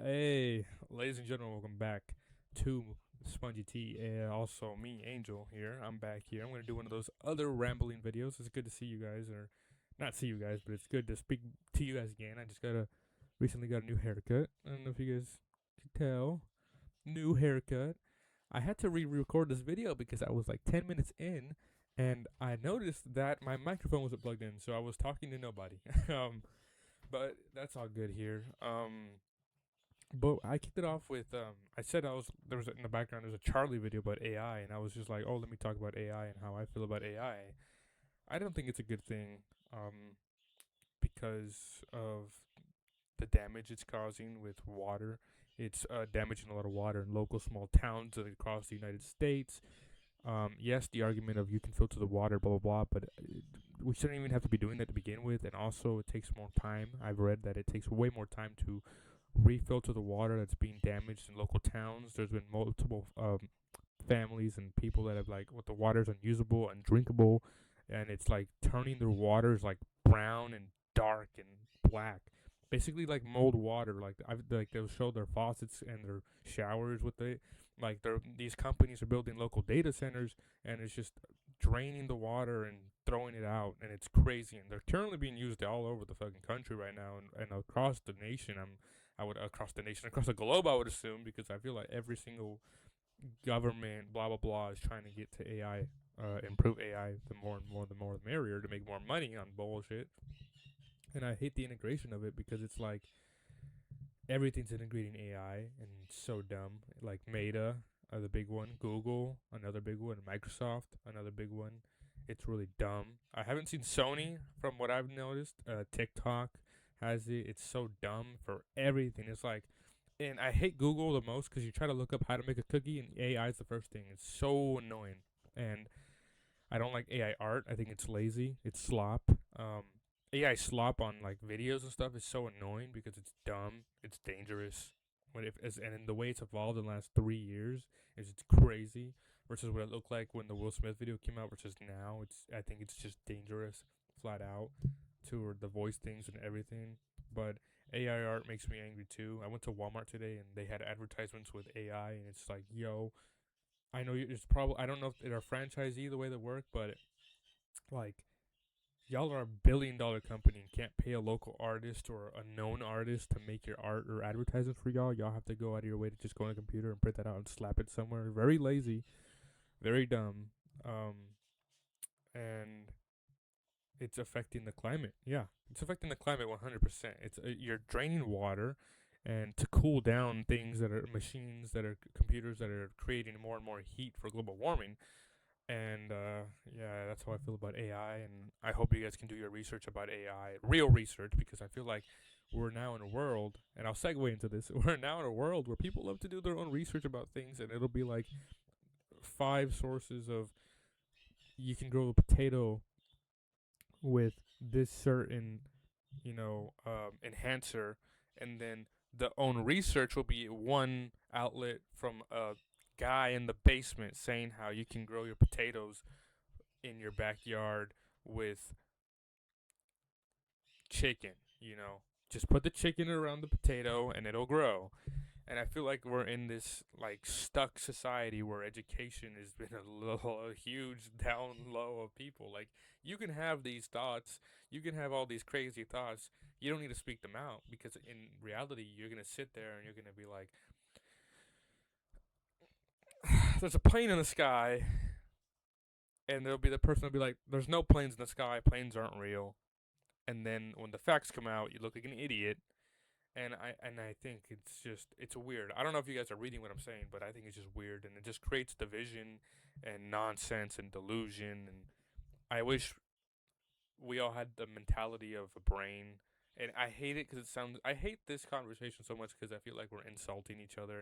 Hey, ladies and gentlemen, welcome back to Spongy Tea, and also me, Angel, here. I'm back here. I'm going to do one of those other rambling videos. It's good to see you guys, or not see you guys, but it's good to speak to you guys again. I just recently got a new haircut. I don't know if you guys could tell. New haircut. I had to re-record this video because I was like 10 minutes in, and I noticed that my microphone wasn't plugged in, so I was talking to nobody. But that's all good here. But I kicked it off with I said there was in the background there's a Charlie video about AI, and I was just like, oh, let me talk about AI and how I feel about AI. I don't think it's a good thing, because of the damage it's causing with water. It's damaging a lot of water in local small towns across the United States. Yes, the argument of you can filter the water, blah blah blah, but we shouldn't even have to be doing that to begin with. And also, it takes more time. I've read that it takes way more time to refilter the water that's being damaged in local towns. There's been multiple families and people that have like, what, the water's unusable, undrinkable, and it's like turning their waters like brown and dark and black. Basically, like mold water. Like they'll show their faucets and their showers with it. Like these companies are building local data centers, and it's just draining the water and throwing it out, and it's crazy. And they're currently being used all over the fucking country right now, and across the nation. I would across the nation, across the globe, I would assume, because I feel like every single government, blah blah blah, is trying to get to AI, improve AI. The more the merrier, to make more money on bullshit. And I hate the integration of it because it's like everything's integrating AI, and it's so dumb. Like Meta, the big one, Google, another big one, Microsoft, another big one. It's really dumb. I haven't seen Sony from what I've noticed. TikTok has it. It's so dumb for everything. It's like, and I hate Google the most because you try to look up how to make a cookie and AI is the first thing. It's so annoying, and I don't like AI art. I think it's lazy. It's slop. AI slop on like videos and stuff is so annoying because it's dumb. It's dangerous. And in the way it's evolved in the last 3 years is it's crazy versus what it looked like when the Will Smith video came out versus now. I think it's just dangerous, flat out, to the voice things and everything. But AI art makes me angry too. I went to Walmart today and they had advertisements with AI, and it's like, yo, I know it's probably, I don't know if they're a franchisee the way they work, but like, y'all are $1 billion company and can't pay a local artist or a known artist to make your art or advertisement for y'all. Y'all have to go out of your way to just go on a computer and print that out and slap it somewhere. Very lazy, very dumb, and it's affecting the climate. Yeah, it's affecting the climate 100%. It's you're draining water, and to cool down things that are machines that are computers that are creating more and more heat for global warming. And yeah, that's how I feel about AI. And I hope you guys can do your research about AI, real research, because I feel like we're now in a world, and I'll segue into this. We're now in a world where people love to do their own research about things, and it'll be like five sources of you can grow a potato with this certain, enhancer, and then the own research will be one outlet from a guy in the basement saying how you can grow your potatoes in your backyard with chicken, Just put the chicken around the potato and it'll grow. And I feel like we're in this like stuck society where education has been a huge down low of people. Like, you can have these thoughts, you can have all these crazy thoughts. You don't need to speak them out because in reality you're gonna sit there and you're gonna be like, "There's a plane in the sky," and there'll be the person will be like, "There's no planes in the sky. Planes aren't real." And then when the facts come out, you look like an idiot. And I think it's weird. I don't know if you guys are reading what I'm saying, but I think it's just weird, and it just creates division and nonsense and delusion. And I wish we all had the mentality of a brain. And I hate it because I hate this conversation so much because I feel like we're insulting each other,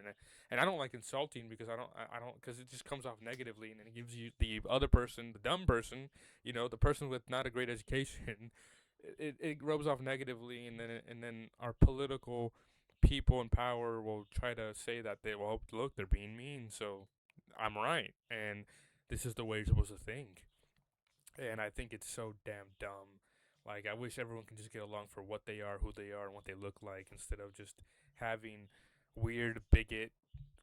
and I don't like insulting because I don't, because it just comes off negatively, and it gives you the other person, the dumb person, the person with not a great education, it rubs off negatively, and then our political people in power will try to say that look, they're being mean, so I'm right, and this is the way you're supposed to think. And I think it's so damn dumb. Like, I wish everyone can just get along for what they are, who they are, and what they look like, instead of just having weird bigot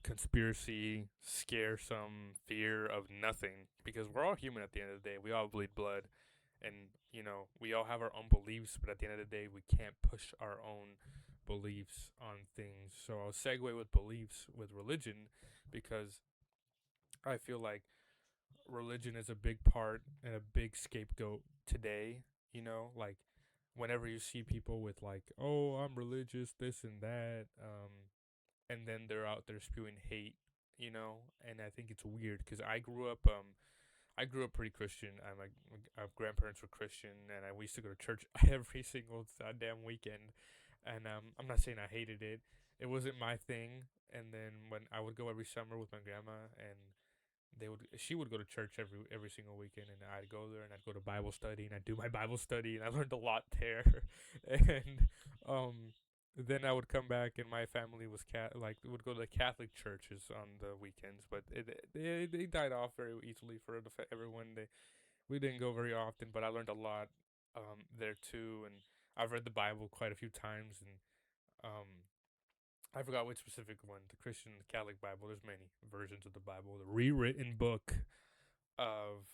conspiracy scare some fear of nothing, because we're all human at the end of the day. We all bleed blood, and we all have our own beliefs, but at the end of the day we can't push our own beliefs on things. So I'll segue with beliefs with religion, because I feel like religion is a big part and a big scapegoat today. Like whenever you see people with like, oh, I'm religious, this and that, and then they're out there spewing hate, and I think it's weird because I grew up pretty Christian. Our grandparents were Christian, and we used to go to church every single damn weekend. And I'm not saying I hated it. It wasn't my thing. And then when I would go every summer with my grandma, and she would go to church every single weekend, and I'd go there and I'd go to Bible study and I'd do my Bible study, and I learned a lot there. And um then I would come back and my family was like would go to the Catholic churches on the weekends, but they died off very easily for everyone. We didn't go very often, but I learned a lot there too, and I've read the Bible quite a few times, and um I forgot which specific one. The Christian, the Catholic Bible. There's many versions of the Bible. The rewritten book of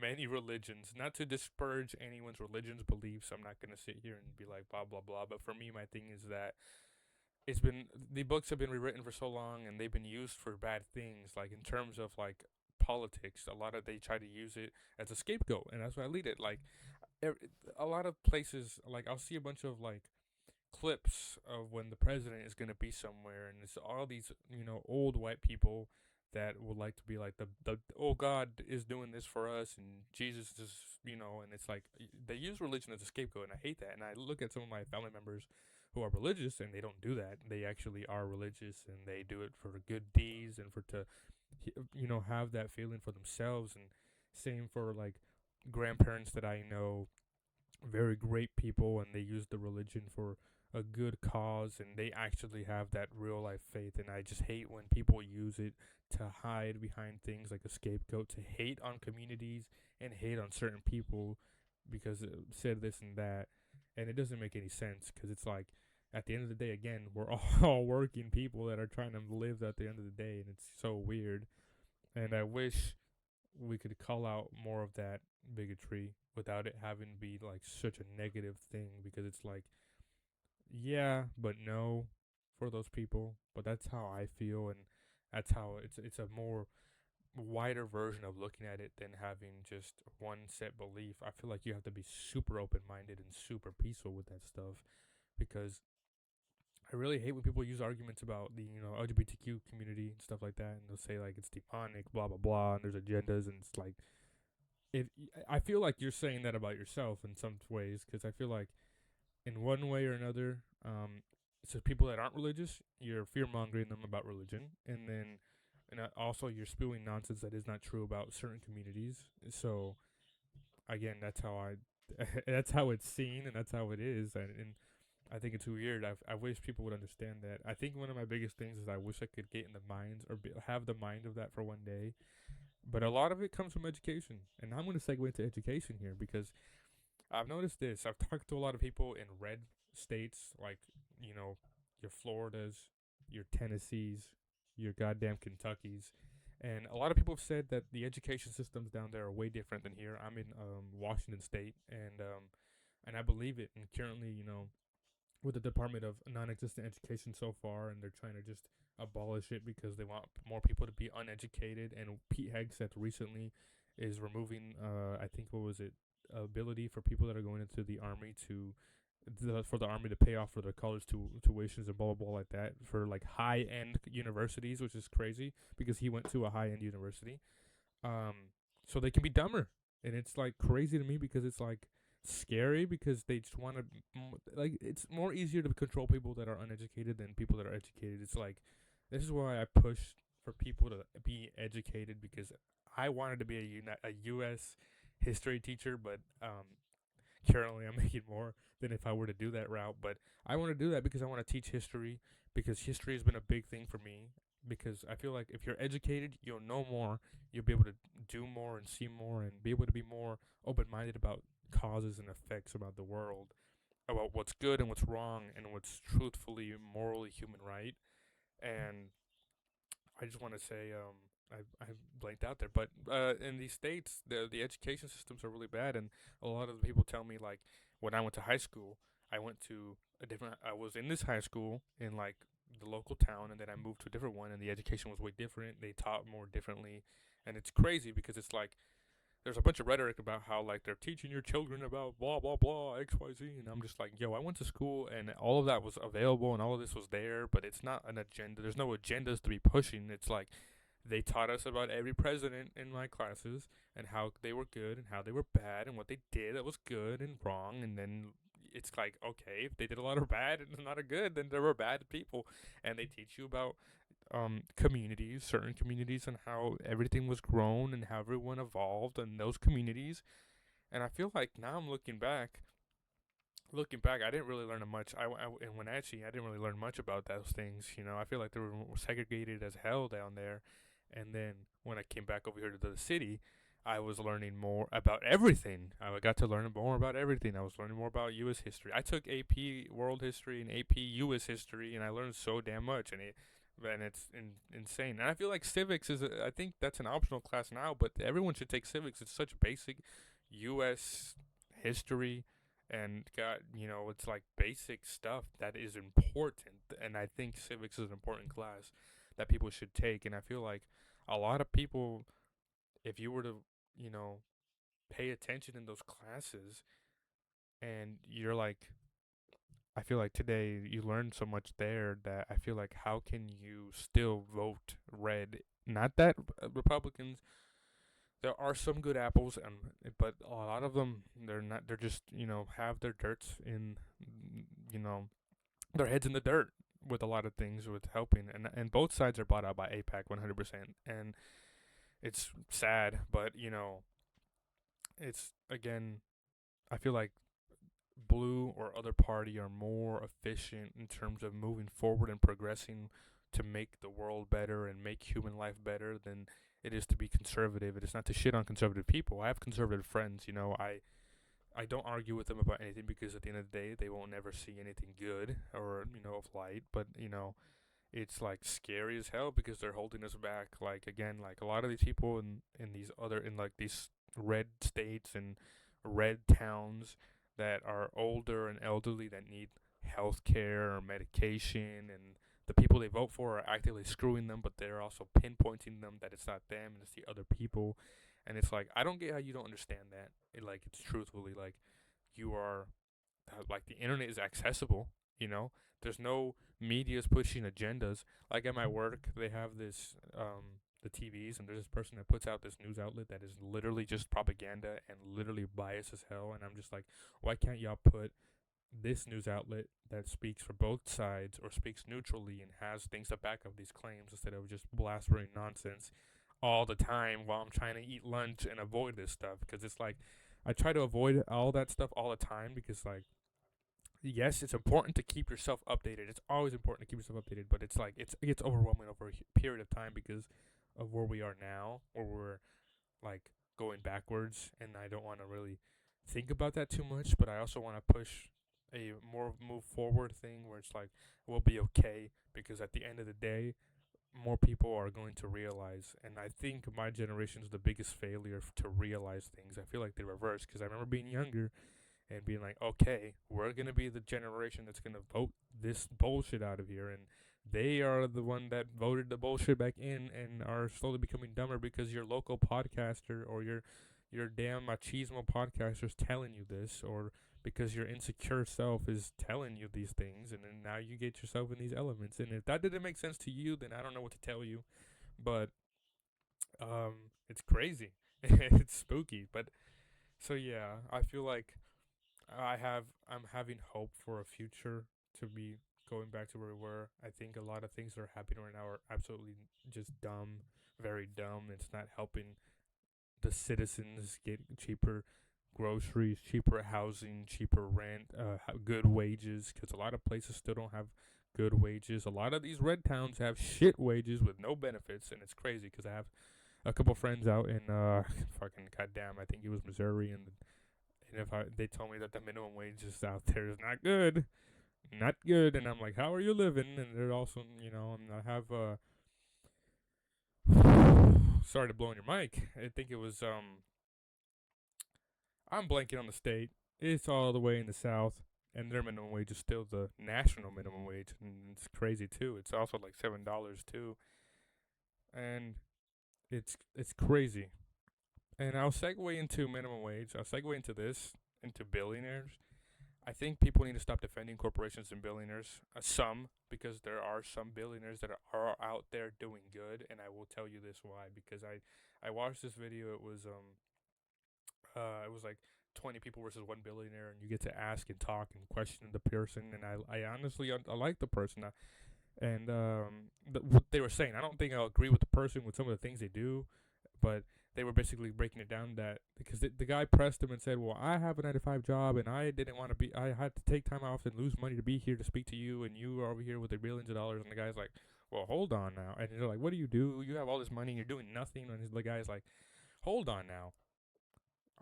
many religions. Not to disparage anyone's religion's beliefs. I'm not gonna sit here and be like blah blah blah. But for me, my thing is that the books have been rewritten for so long, and they've been used for bad things. Like in terms of like politics, they try to use it as a scapegoat, and that's why I lead it. Like a lot of places, like I'll see a bunch of like clips of when the president is going to be somewhere, and it's all these old white people that would like to be like the oh, God is doing this for us, and Jesus is and it's like they use religion as a scapegoat, and I hate that. And I look at some of my family members who are religious, and they don't do that. They actually are religious, and they do it for good deeds and for to have that feeling for themselves. And same for like grandparents that I know, very great people, and they use the religion for a good cause, and they actually have that real life faith. And I just hate when people use it to hide behind things like a scapegoat, to hate on communities and hate on certain people because it said this and that. And it doesn't make any sense, because it's like at the end of the day, again, we're all working people that are trying to live at the end of the day, and it's so weird. And I wish we could call out more of that bigotry without it having to be like such a negative thing, because it's like, yeah, but no, for those people. But that's how I feel, and that's how it's a more wider version of looking at it than having just one set belief. I feel like you have to be super open minded and super peaceful with that stuff, because I really hate when people use arguments about the LGBTQ community and stuff like that, and they'll say like it's demonic, blah blah blah, and there's agendas, and it's like, if I feel like you're saying that about yourself in some ways, because I feel like in one way or another, so people that aren't religious, you're fear mongering them about religion, and then also you're spewing nonsense that is not true about certain communities. So again, that's how I, that's how it's seen, and that's how it is, and I think it's weird. I wish people would understand that. I think one of my biggest things is I wish I could get in the minds, or have the mind of that for one day. But a lot of it comes from education, and I'm going to segue into education here, because I've noticed this. I've talked to a lot of people in red states, like your Floridas, your Tennessees, your goddamn Kentuckys, and a lot of people have said that the education systems down there are way different than here. I'm in Washington State, and I believe it. And currently, with the Department of Non-Existent Education so far, and they're trying to just abolish it because they want more people to be uneducated. And Pete Hegseth recently is removing, I think, what was it, ability for people that are going into the army for the army to pay off for their college tuitions and blah blah blah like that, for like high end universities, which is crazy because he went to a high end university. So they can be dumber, and it's like crazy to me, because it's like scary, because they just want to, like, it's more easier to control people that are uneducated than people that are educated. It's like, this is why I push for people to be educated, because I wanted to be a U.S. history teacher, but currently I'm making more than if I were to do that route. But I want to do that because I want to teach history, because history has been a big thing for me. Because I feel like if you're educated, you'll know more, you'll be able to do more and see more, and be able to be more open minded about causes and effects about the world, about what's good and what's wrong, and what's truthfully, morally human right. And I just want to say, I blanked out there, but in these states, the education systems are really bad, and a lot of the people tell me like when I went to high school, I went to a different. I was in this high school in like the local town, and then I moved to a different one, and the education was way different. They taught more differently, and it's crazy because it's like there's a bunch of rhetoric about how like they're teaching your children about blah blah blah XYZ, and I'm just like, yo, I went to school and all of that was available and all of this was there, but it's not an agenda. There's no agendas to be pushing. It's like they taught us about every president in my classes and how they were good and how they were bad and what they did that was good and wrong, and then it's like, okay, if they did a lot of bad and a lot of good, then there were bad people. And they teach you about communities, certain communities, and how everything was grown and how everyone evolved in those communities. And I feel like now I'm looking back, I didn't really learn much. And when actually I didn't really learn much about those things. You know, I feel like they were segregated as hell down there. And then when I came back over here to the city, I was learning more about everything. I got to learn more about everything. I was learning more about U.S. history. I took AP World History and AP U.S. History, and I learned so damn much. And it's insane. And I feel like civics I think that's an optional class now, but everyone should take civics. It's such basic U.S. history, and it's like basic stuff that is important. And I think civics is an important class that people should take. And I feel like a lot of people, if you were to, you know, pay attention in those classes, and you're like, I feel like today you learned so much there that I feel like how can you still vote red? Not that Republicans, there are some good apples, but a lot of them they're not. They're just have their dirts in, you know their heads in the dirt with a lot of things with helping, and both sides are bought out by APAC 100%, and it's sad, but it's again, I feel like blue or other party are more efficient in terms of moving forward and progressing to make the world better and make human life better than it is to be conservative. It is not to shit on conservative people. I have conservative friends. I don't argue with them about anything because at the end of the day, they won't never see anything good or of light. But it's like scary as hell because they're holding us back. Like again, like a lot of these people in these other in like these red states and red towns that are older and elderly that need health care or medication, and the people they vote for are actively screwing them, but they're also pinpointing them that it's not them and it's the other people. And it's like I don't get how you don't understand that. It's truthfully like you are like the internet is accessible. There's no media's pushing agendas. Like at my work, they have this the TVs, and there's this person that puts out this news outlet that is literally just propaganda and literally biased as hell. And I'm just like, why can't y'all put this news outlet that speaks for both sides or speaks neutrally and has things to back up these claims instead of just blaspheming nonsense all the time while I'm trying to eat lunch and avoid this stuff? Because it's like I try to avoid all that stuff all the time because like yes, it's important to keep yourself updated. It's always important to keep yourself updated, but it's like it gets overwhelming over a period of time because of where we are now, or we're like going backwards, and I don't want to really think about that too much, but I also want to push a more move forward thing where it's like we'll be okay because at the end of the day, more people are going to realize, and I think my generation is the biggest failure to realize things. I feel like the reverse because I remember being younger and being like, okay, we're gonna be the generation that's gonna vote this bullshit out of here, and they are the one that voted the bullshit back in and are slowly becoming dumber because your local podcaster or your damn machismo podcaster is telling you this, or because your insecure self is telling you these things, and then now you get yourself in these elements. And if that didn't make sense to you, then I don't know what to tell you. But it's crazy. It's spooky. But so yeah, I feel like I'm having hope for a future to be going back to where we were. I think a lot of things that are happening right now are absolutely just dumb, very dumb. It's not helping the citizens get cheaper groceries, cheaper housing, cheaper rent, good wages, because a lot of places still don't have good wages. A lot of these red towns have shit wages with no benefits, and it's crazy because I have a couple friends out in fucking goddamn, I think it was Missouri, and if they told me that the minimum wage is out there is not good, not good. And I'm like, how are you living? And they're also, and I have sorry to blow on your mic. I think it was I'm blanking on the state. It's all the way in the south, and their minimum wage is still the national minimum wage, and it's crazy too. It's also like $7 too, and it's crazy. And I'll segue into minimum wage. I'll segue into this into billionaires. I think people need to stop defending corporations and billionaires. Some, because there are some billionaires that are out there doing good, and I will tell you this why. Because I watched this video. It was like 20 people versus 1 billionaire, and you get to ask and talk and question the person. And I honestly I like the person. And what they were saying, I don't think I'll agree with the person with some of the things they do, but they were basically breaking it down that because the guy pressed him and said, "Well, I have a 9 to 5 job, and I didn't want to be. I had to take time off and lose money to be here to speak to you, and you are over here with the billions of dollars." And the guy's like, "Well, hold on now." And they're like, "What do? You have all this money, and you're doing nothing." And the guy's like, "Hold on now.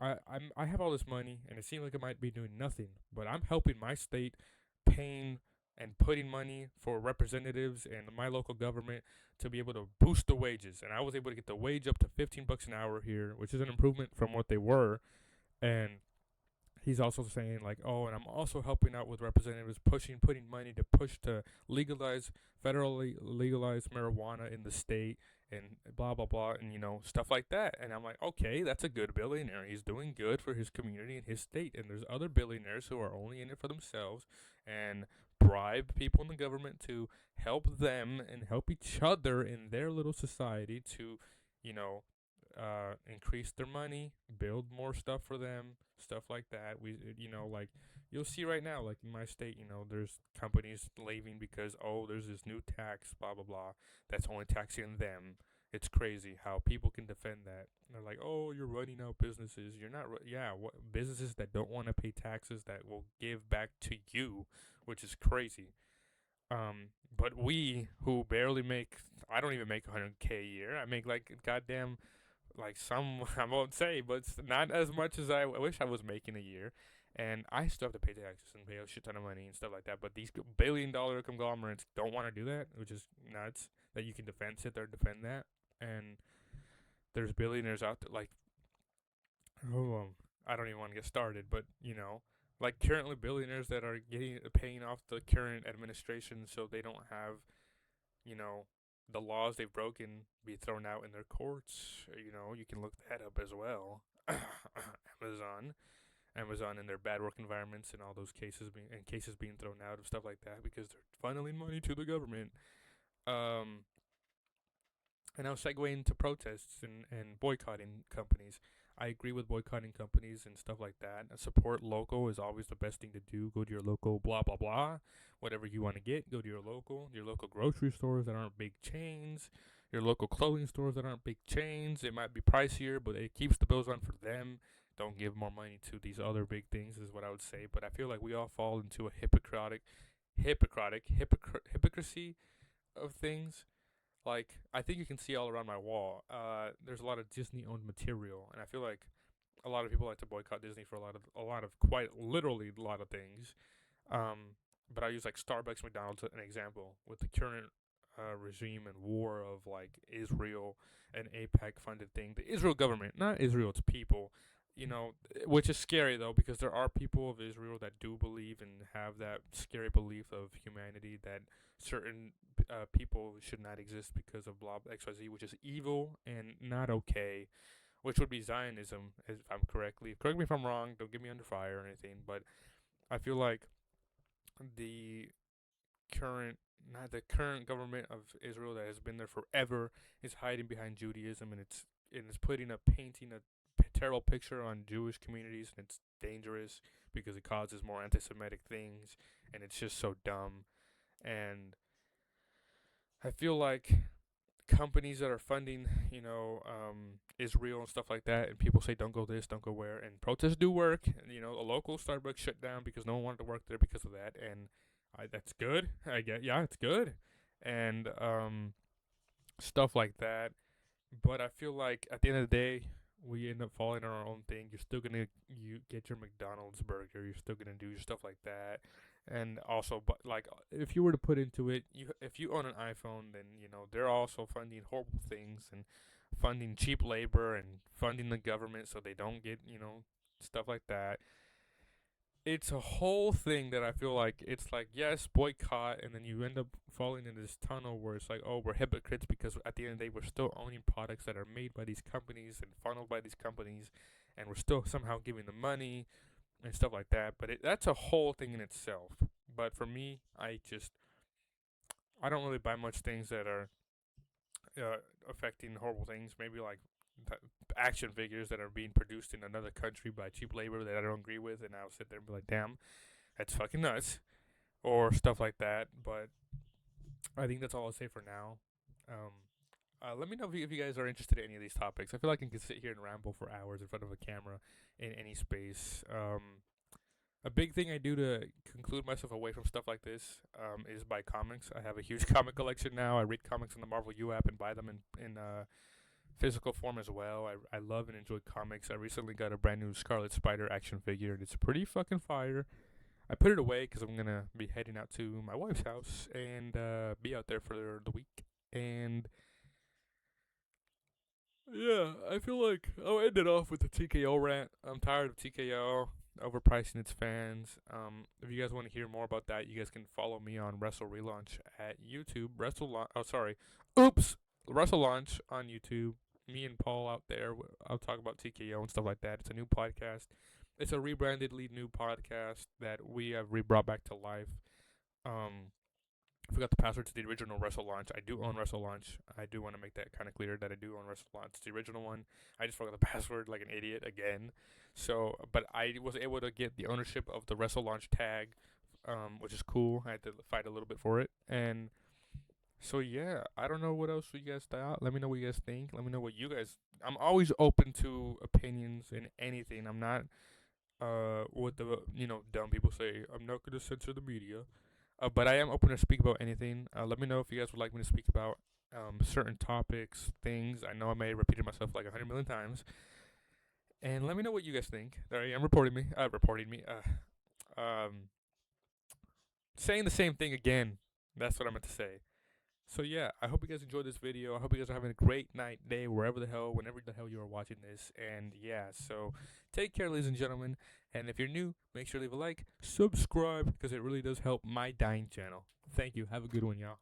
I have all this money, and it seems like I might be doing nothing, but I'm helping my state, paying and putting money for representatives and my local government to be able to boost the wages, and I was able to get the wage up to $15 an hour here, which is an improvement from what they were, and." He's also saying like, oh, and I'm also helping out with representatives putting money to push to legalize federally legalize marijuana in the state and blah blah blah and stuff like that. And I'm like, okay, that's a good billionaire. He's doing good for his community and his state. And there's other billionaires who are only in it for themselves and bribe people in the government to help them and help each other in their little society to, you know, increase their money, build more stuff for them, stuff like that. Like you'll see right now, like in my state, there's companies leaving because there's this new tax, blah blah blah, that's only taxing them. It's crazy how people can defend that. They're like, oh, you're running out businesses. You're not. Yeah, what businesses that don't want to pay taxes that will give back to you, which is crazy. But we who barely make, I don't even make 100K a year. I make like goddamn like some I won't say, but it's not as much as I wish I was making a year. And I still have to pay taxes and pay a shit ton of money and stuff like that. But these billion-dollar conglomerates don't want to do that, which is nuts. That you can sit there and defend that. And there's billionaires out there like, oh, I don't even want to get started, but like currently billionaires that are getting paying off the current administration so they don't have you know, the laws they've broken be thrown out in their courts. You can look that up as well. Amazon, Amazon, and their bad work environments and all those cases being thrown out of stuff like that because they're funneling money to the government. Um, and now segueing into protests and boycotting companies. I agree with boycotting companies and stuff like that. Support local is always the best thing to do. Go to your local blah blah blah. Whatever you want to get, go to your local grocery stores that aren't big chains, your local clothing stores that aren't big chains. It might be pricier, but it keeps the bills on for them. Don't give more money to these other big things is what I would say. But I feel like we all fall into a hypocrisy of things. Like I think you can see all around my wall. There's a lot of Disney owned material, and I feel like a lot of people like to boycott Disney for a lot of quite literally a lot of things. But I use like Starbucks, McDonald's an example with the current regime and war of like Israel and APEC funded thing. The Israel government, not Israel, it's people. Which is scary though because there are people of Israel that do believe and have that scary belief of humanity that certain people should not exist because of blah XYZ, which is evil and not okay. Which would be Zionism, if I'm correctly. Correct me if I'm wrong. Don't get me under fire or anything. But I feel like the current not the current government of Israel that has been there forever is hiding behind Judaism and it's putting a painting a terrible picture on Jewish communities and it's dangerous because it causes more anti-Semitic things and it's just so dumb and I feel like companies that are funding, Israel and stuff like that, and people say don't go this, don't go where, and protests do work. And, a local Starbucks shut down because no one wanted to work there because of that, and that's good. I get, yeah, it's good, and stuff like that. But I feel like at the end of the day, we end up falling on our own thing. You're still gonna you get your McDonald's burger. You're still gonna do your stuff like that. And also, but like, if you were to put into it, if you own an iPhone, then they're also funding horrible things and funding cheap labor and funding the government so they don't get stuff like that. It's a whole thing that I feel like it's like, yes, boycott, and then you end up falling into this tunnel where it's like, oh, we're hypocrites because at the end of the day we're still owning products that are made by these companies and funneled by these companies, and we're still somehow giving them money and stuff like that. But that's a whole thing in itself. But for me, I don't really buy much things that are uh, affecting horrible things. Maybe like action figures that are being produced in another country by cheap labor that I don't agree with, and I'll sit there and be like, damn, that's fucking nuts, or stuff like that. But I think that's all I'll say for now. Um, let me know if you guys are interested in any of these topics. I feel like I can sit here and ramble for hours in front of a camera in any space. A big thing I do to conclude myself away from stuff like this is buy comics. I have a huge comic collection now. I read comics on the Marvel U app and buy them in physical form as well. I love and enjoy comics. I recently got a brand new Scarlet Spider action figure, and it's pretty fucking fire. I put it away because I'm gonna be heading out to my wife's house and be out there for the week. And yeah, I feel like I'll end it off with the TKO rant. I'm tired of TKO overpricing its fans. If you guys want to hear more about that, you guys can follow me on Wrestle Relaunch at YouTube. Wrestle Launch on YouTube. Me and Paul out there. I'll talk about TKO and stuff like that. It's a new podcast. It's a rebrandedly new podcast that we have brought back to life. Um, I forgot the password to the original Wrestle Launch. I do own Wrestle Launch. I do want to make that kind of clear that I do own Wrestle Launch. It's the original one. I just forgot the password like an idiot again. So, but I was able to get the ownership of the Wrestle Launch tag, which is cool. I had to fight a little bit for it. And so, yeah, I don't know what else you guys thought. Let me know what you guys think. Let me know what you guys. I'm always open to opinions and anything. I'm not what the dumb people say. I'm not gonna censor the media. But I am open to speak about anything. Let me know if you guys would like me to speak about certain topics, things. I know I may have repeated myself like 100 million times. And let me know what you guys think. There I am reporting me. Saying the same thing again. That's what I meant to say. So yeah, I hope you guys enjoyed this video. I hope you guys are having a great night, day, whenever the hell you are watching this. And yeah, so take care, ladies and gentlemen. And if you're new, make sure to leave a like, subscribe, because it really does help my dying channel. Thank you. Have a good one, y'all.